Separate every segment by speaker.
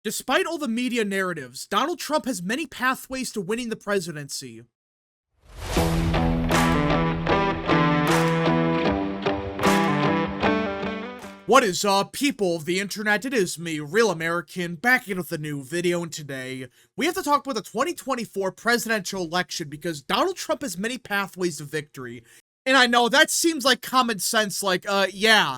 Speaker 1: Despite all the media narratives, Donald Trump has many pathways to winning the presidency. What is up, people of the internet? It is me, Real American, back in with a new video, and today we have to talk about the 2024 presidential election because Donald Trump has many pathways to victory. And I know that seems like common sense, yeah,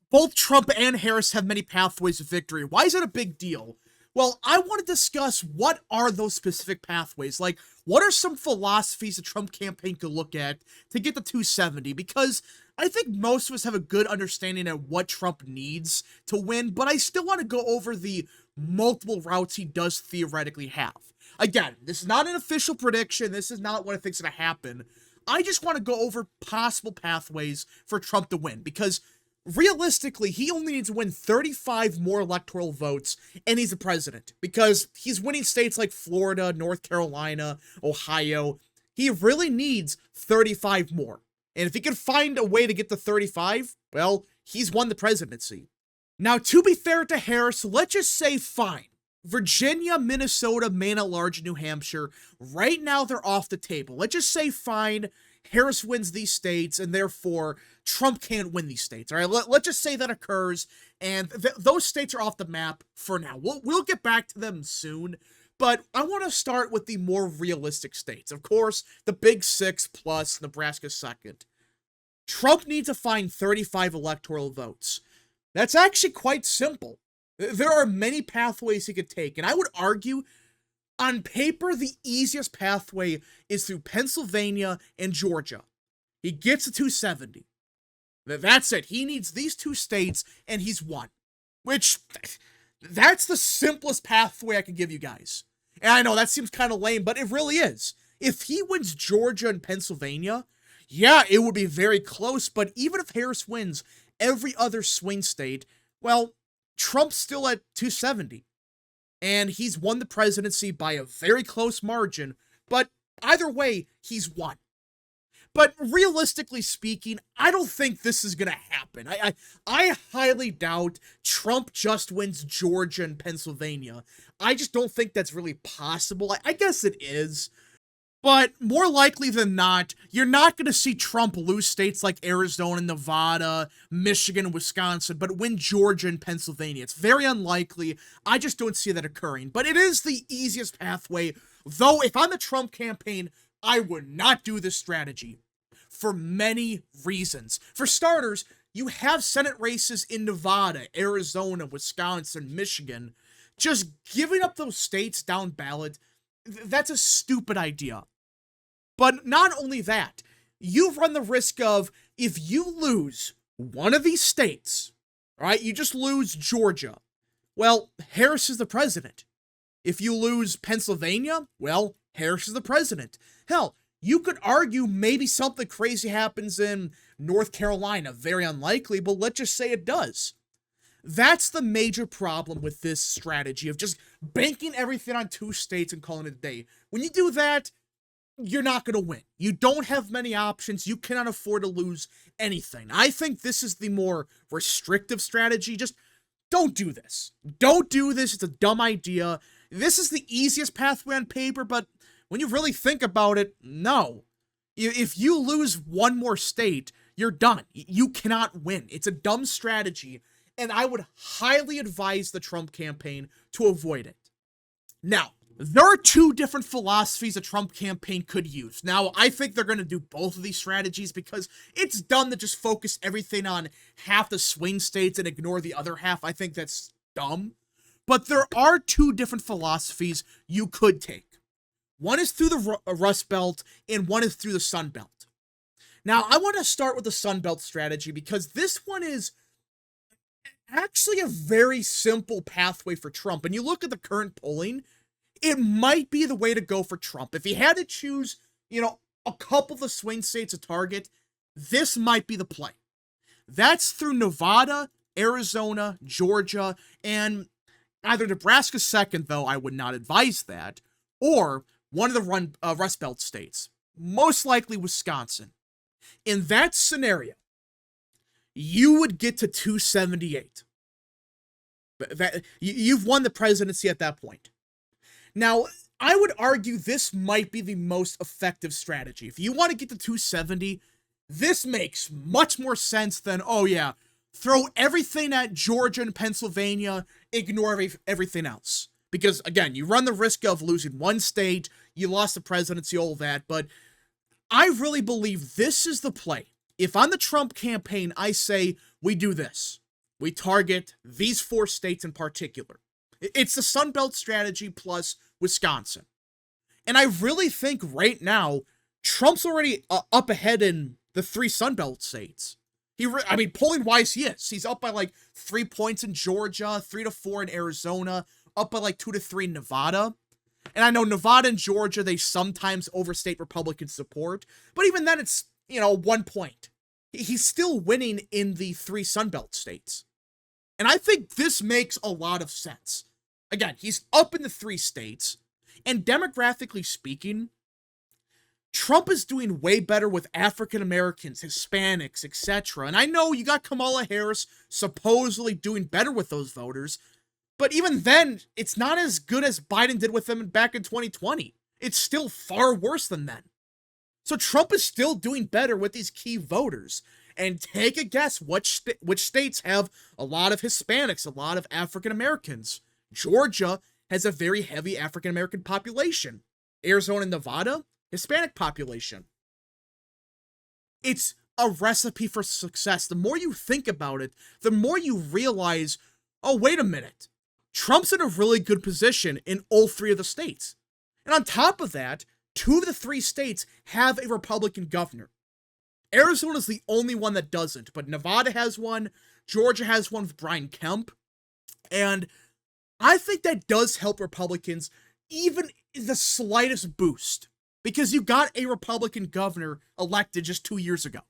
Speaker 1: both Trump and Harris have many pathways to victory. Why is it a big deal? Well, I want to discuss what are those specific pathways. Like, what are some philosophies the Trump campaign could look at to get to 270? Because I think most of us have a good understanding of what Trump needs to win, but I still want to go over the multiple routes he does theoretically have. Again, this is not an official prediction. This is not what I think is going to happen. I just want to go over possible pathways for Trump to win, because realistically, he only needs to win 35 more electoral votes, and he's the president, because he's winning states like Florida, North Carolina, Ohio. He really needs 35 more. And if he can find a way to get to 35, well, he's won the presidency. Now, to be fair to Harris, let's just say fine. Virginia, Minnesota, Maine at large, New Hampshire, right now they're off the table. Let's just say fine. Harris wins these states, and therefore Trump can't win these states. All right, let's just say that occurs, and those states are off the map for now. We'll get back to them soon, but I want to start with the more realistic states. Of course, the big six plus Nebraska second. Trump needs to find 35 electoral votes. That's actually quite simple. There are many pathways he could take, and I would argue on paper, the easiest pathway is through Pennsylvania and Georgia. He gets to 270. That's it. He needs these two states, and he's won. Which, that's the simplest pathway I can give you guys. And I know that seems kind of lame, but it really is. If he wins Georgia and Pennsylvania, yeah, it would be very close, but even if Harris wins every other swing state, well, Trump's still at 270. And he's won the presidency by a very close margin, but either way, he's won. But realistically speaking, I don't think this is going to happen. I highly doubt Trump just wins Georgia and Pennsylvania. I just don't think that's really possible. I guess it is. But more likely than not, you're not going to see Trump lose states like Arizona, Nevada, Michigan, Wisconsin, but win Georgia and Pennsylvania. It's very unlikely. I just don't see that occurring. But it is the easiest pathway, though if I'm the Trump campaign, I would not do this strategy for many reasons. For starters, you have Senate races in Nevada, Arizona, Wisconsin, Michigan. Just giving up those states down ballot, that's a stupid idea. But not only that, you run the risk of, if you lose one of these states, right, you just lose Georgia, well, Harris is the president. If you lose Pennsylvania, well, Harris is the president. Hell, you could argue maybe something crazy happens in North Carolina. Very unlikely, but let's just say it does. That's the major problem with this strategy of just banking everything on two states and calling it a day. When you do that, you're not going to win. You don't have many options. You cannot afford to lose anything. I think this is the more restrictive strategy. Just don't do this. Don't do this. It's a dumb idea. This is the easiest pathway on paper, but when you really think about it, no. If you lose one more state, you're done. You cannot win. It's a dumb strategy, and I would highly advise the Trump campaign to avoid it. Now, there are two different philosophies a Trump campaign could use. Now, I think they're going to do both of these strategies because it's dumb to just focus everything on half the swing states and ignore the other half. I think that's dumb. But there are two different philosophies you could take. One is through the Rust Belt, and one is through the Sun Belt. Now, I want to start with the Sun Belt strategy because this one is actually a very simple pathway for Trump. And you look at the current polling, it might be the way to go for Trump. If he had to choose, a couple of the swing states to target, this might be the play. That's through Nevada, Arizona, Georgia, and either Nebraska second, though I would not advise that, or one of the Rust Belt states, most likely Wisconsin. In that scenario, you would get to 278. You've won the presidency at that point. Now, I would argue this might be the most effective strategy. If you want to get to 270, this makes much more sense than, oh yeah, throw everything at Georgia and Pennsylvania, ignore everything else. Because, again, you run the risk of losing one state, you lost the presidency, all that, but I really believe this is the play. If on the Trump campaign, I say, we do this. We target these 4 states in particular. It's the Sun Belt strategy plus Wisconsin. And I really think right now, Trump's already up ahead in the 3 Sun Belt states. Polling-wise, he is. He's up by like 3 points in Georgia, 3 to 4 in Arizona, up by like 2 to 3 in Nevada. And I know Nevada and Georgia, they sometimes overstate Republican support, but even then it's, 1 point. He's still winning in the 3 Sun Belt states. And I think this makes a lot of sense. Again, he's up in the 3 states, and demographically speaking, Trump is doing way better with African Americans, Hispanics, etc. And I know you got Kamala Harris supposedly doing better with those voters, but even then, it's not as good as Biden did with them back in 2020. It's still far worse than then. So Trump is still doing better with these key voters. And take a guess which states have a lot of Hispanics, a lot of African Americans. Georgia has a very heavy African American population. Arizona and Nevada, Hispanic population. It's a recipe for success. The more you think about it, the more you realize, oh, wait a minute. Trump's in a really good position in all 3 of the states. And on top of that, 2 of the 3 states have a Republican governor. Arizona's the only one that doesn't, but Nevada has one, Georgia has one with Brian Kemp, and I think that does help Republicans even the slightest boost, because you got a Republican governor elected just 2 years ago.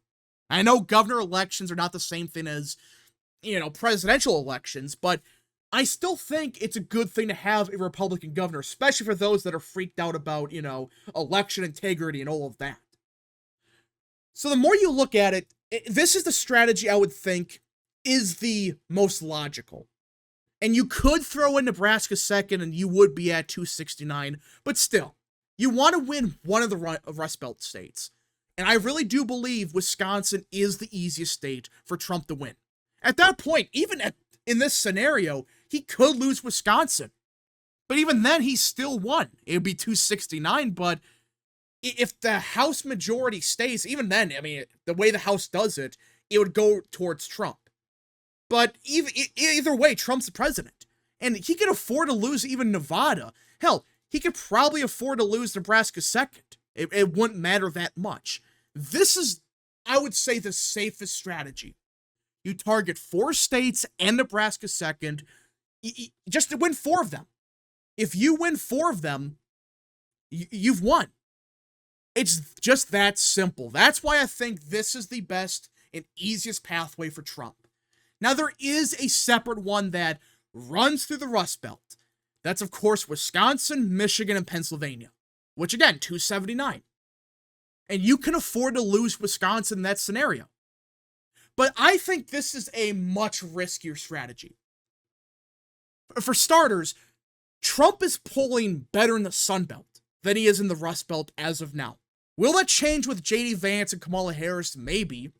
Speaker 1: I know governor elections are not the same thing as, presidential elections, but I still think it's a good thing to have a Republican governor, especially for those that are freaked out about, election integrity and all of that. So the more you look at it, this is the strategy I would think is the most logical. And you could throw in Nebraska second and you would be at 269, but still, you want to win one of the Rust Belt states. And I really do believe Wisconsin is the easiest state for Trump to win. At that point, even in this scenario, he could lose Wisconsin. But even then, he still won. It would be 269, but if the House majority stays, even then, the way the House does it, it would go towards Trump. But either way, Trump's the president. And he can afford to lose even Nevada. Hell, he could probably afford to lose Nebraska second. It wouldn't matter that much. This is, I would say, the safest strategy. You target 4 states and Nebraska second, just to win 4 of them. If you win 4 of them, you've won. It's just that simple. That's why I think this is the best and easiest pathway for Trump. Now, there is a separate one that runs through the Rust Belt. That's, of course, Wisconsin, Michigan, and Pennsylvania, which, again, 279. And you can afford to lose Wisconsin in that scenario. But I think this is a much riskier strategy. For starters, Trump is polling better in the Sun Belt than he is in the Rust Belt as of now. Will that change with J.D. Vance and Kamala Harris? Maybe.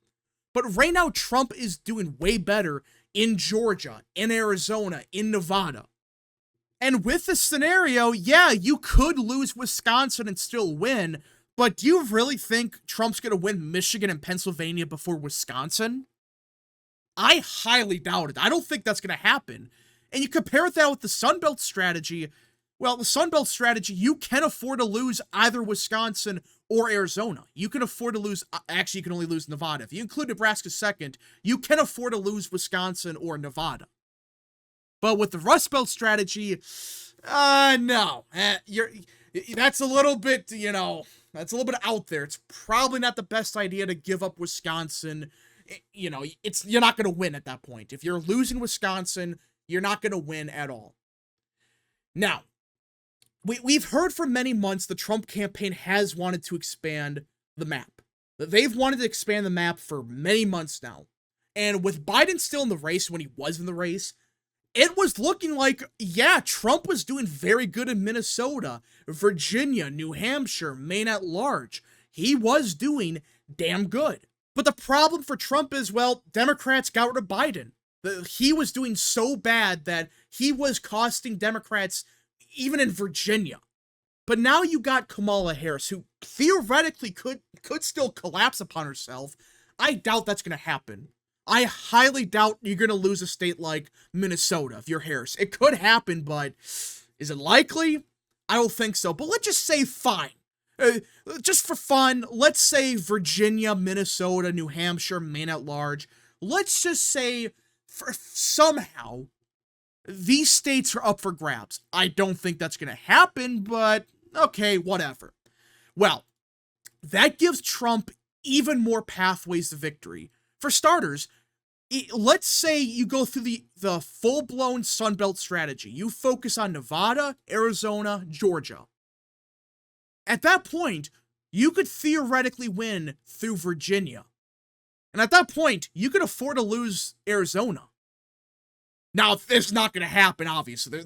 Speaker 1: But right now, Trump is doing way better in Georgia, in Arizona, in Nevada. And with this scenario, yeah, you could lose Wisconsin and still win, but do you really think Trump's going to win Michigan and Pennsylvania before Wisconsin? I highly doubt it. I don't think that's going to happen. And you compare that with the Sun Belt strategy. Well, the Sun Belt strategy, you can afford to lose either Wisconsin or Arizona. You can afford to lose, actually, you can only lose Nevada. If you include Nebraska second, you can afford to lose Wisconsin or Nevada. But with the Rust Belt strategy, no. That's a little bit, that's a little bit out there. It's probably not the best idea to give up Wisconsin. You're not going to win at that point. If you're losing Wisconsin, you're not going to win at all. Now, we've heard for many months the Trump campaign has wanted to expand the map. They've wanted to expand the map for many months now. And with Biden still in the race when he was in the race, it was looking like, yeah, Trump was doing very good in Minnesota, Virginia, New Hampshire, Maine at large. He was doing damn good. But the problem for Trump is, well, Democrats got rid of Biden. He was doing so bad that he was costing Democrats even in Virginia. But now you got Kamala Harris, who theoretically could still collapse upon herself. I doubt that's going to happen. I highly doubt you're going to lose a state like Minnesota if you're Harris. It could happen, but is it likely? I don't think so. But let's just say fine. Just for fun, let's say Virginia, Minnesota, New Hampshire, Maine at large. Let's just say for somehow these states are up for grabs. I don't think that's going to happen, but okay, whatever. Well, that gives Trump even more pathways to victory. For starters, let's say you go through the full-blown Sunbelt strategy. You focus on Nevada, Arizona, Georgia. At that point, you could theoretically win through Virginia. And at that point, you could afford to lose Arizona. Now, it's not going to happen, obviously.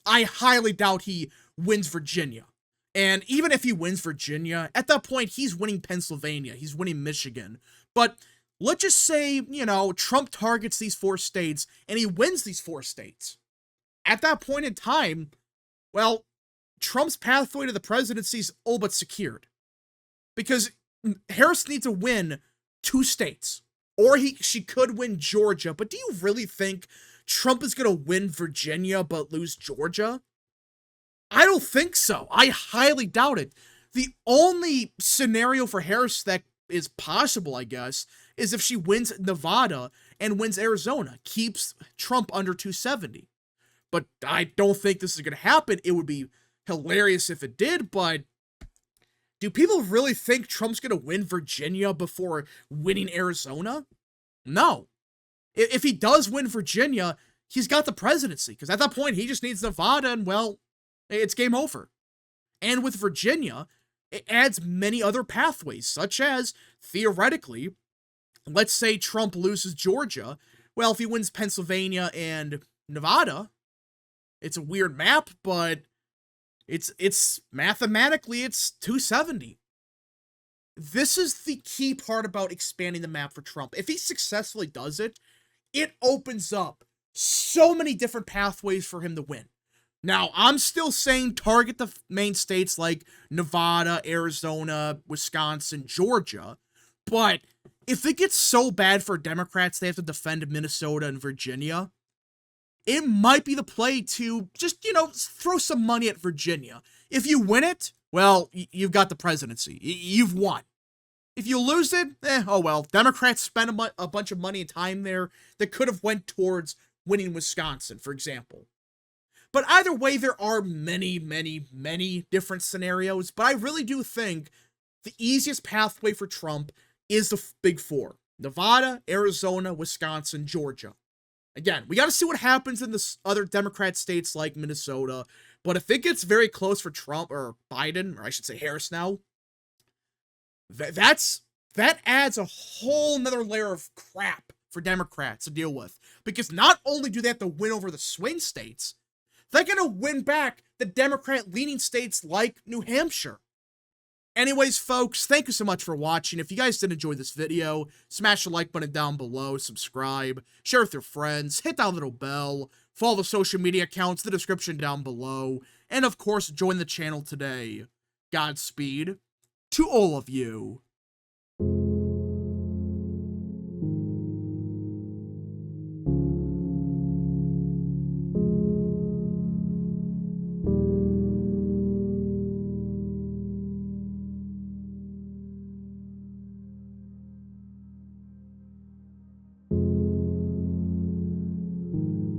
Speaker 1: I highly doubt he wins Virginia. And even if he wins Virginia, at that point, he's winning Pennsylvania. He's winning Michigan. But let's just say, Trump targets these 4 states, and he wins these 4 states. At that point in time, well, Trump's pathway to the presidency is all but secured. Because Harris needs to win 2 states. Or she could win Georgia. But do you really think Trump is going to win Virginia but lose Georgia? I don't think so. I highly doubt it. The only scenario for Harris that is possible, I guess, is if she wins Nevada and wins Arizona, keeps Trump under 270. But I don't think this is going to happen. It would be hilarious if it did, but do people really think Trump's going to win Virginia before winning Arizona? No. If he does win Virginia, he's got the presidency, because at that point, he just needs Nevada, and, well, it's game over. And with Virginia, it adds many other pathways, such as, theoretically, let's say Trump loses Georgia. Well, if he wins Pennsylvania and Nevada, it's a weird map, but it's mathematically, it's 270. This is the key part about expanding the map for Trump. If he successfully does it, it opens up so many different pathways for him to win. Now, I'm still saying target the main states like Nevada, Arizona, Wisconsin, Georgia, but if it gets so bad for Democrats they have to defend Minnesota and Virginia, it might be the play to just, throw some money at Virginia. If you win it, well, you've got the presidency. You've won. If you lose it, oh well. Democrats spent a bunch of money and time there that could have went towards winning Wisconsin, for example. But either way, there are many, many, many different scenarios, but I really do think the easiest pathway for Trump is the Big 4. Nevada, Arizona, Wisconsin, Georgia. Again, we got to see what happens in the other Democrat states like Minnesota, but if it gets very close for Trump, or Biden, or I should say Harris now, that adds a whole nother layer of crap for Democrats to deal with. Because not only do they have to win over the swing states, they're going to win back the Democrat-leaning states like New Hampshire. Anyways, folks, thank you so much for watching. If you guys did enjoy this video, smash the like button down below, subscribe, share with your friends, hit that little bell, follow the social media accounts in the description down below, and of course, join the channel today. Godspeed to all of you.